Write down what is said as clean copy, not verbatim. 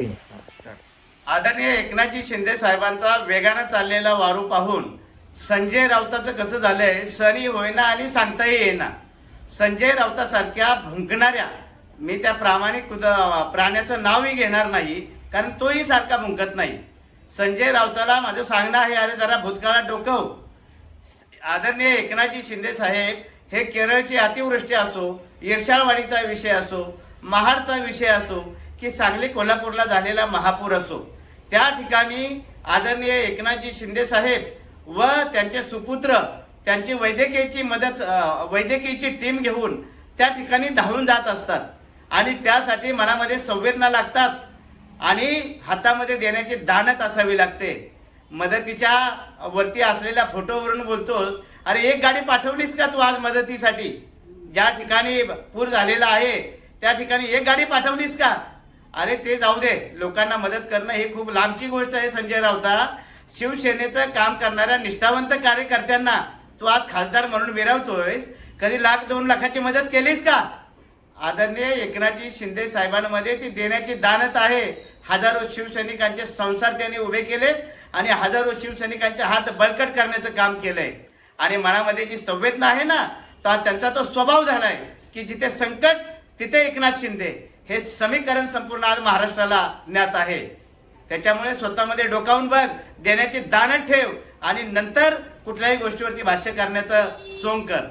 आदरणीय एकनाथजी शिंदे साहेबांचा वेगानं चाललेला वारू पाहून संजय राऊताचं कसं झालंय, सणी होईना आणि सांगताही येईना. संजय राऊतासारख्या भुंकणाऱ्या, मी त्या प्रामाणिक प्राण्याचं नावही घेणार नाही, कारण तोही सारखा भुंकत नाही. संजय राऊताला माझं सांगणं आहे, अरे जरा भूतकाळात डोकव. आदरणीय एकनाथजी शिंदे साहेब हे केरळची अतिवृष्टी असो, इर्शाळवाडीचा विषय असो, महाडचा विषय असो, की सांगली कोल्हापूरला झालेला महापूर असो, त्या ठिकाणी आदरणीय एकनाथजी शिंदे साहेब व त्यांचे सुपुत्र त्यांची वैद्यकीयची टीम घेऊन त्या ठिकाणी धावून जात असतात आणि त्यासाठी मनामध्ये संवेदना लागतात आणि हातामध्ये देण्याची दानत असावी लागते. मदतीच्या वरती असलेल्या फोटोवरून बोलतोस, अरे एक गाडी पाठवलीस का तू आज मदतीसाठी? ज्या ठिकाणी पूर झालेला आहे त्या ठिकाणी एक गाडी पाठवलीस का? अरे ते जाऊ दे, लोकांना मदत करणं ही खूप लांबची गोष्ट आहे. संजय राऊता, शिवसेनेचं काम करणाऱ्या निष्ठावंत कार्यकर्त्यांना तू आज खासदार म्हणून मिरवतोयस, कधी 1,00,000-2 लाखाची मदत केलीस का? आदरणीय एकनाथजी शिंदे साहेबांमध्ये ती देण्याची दानत आहे. हजारो शिवसैनिकांचे संसार त्यांनी उभे केले आणि हजारो शिवसैनिकांचे हात बळकट करण्याचं काम केलंय. आणि मनामध्ये जी संवेदना आहे ना, त्यांचा तो स्वभाव झालाय की जिथे संकट तिथे एकनाथ शिंदे, हे समीकरण संपूर्ण आज महाराष्ट्राला ज्ञात आहे. त्याच्यामुळे स्वतःमध्ये डोकावून बघ, देण्याची दानत ठेव आणि नंतर कुठल्याही गोष्टीवरती भाष्य करण्याचं सोंग कर.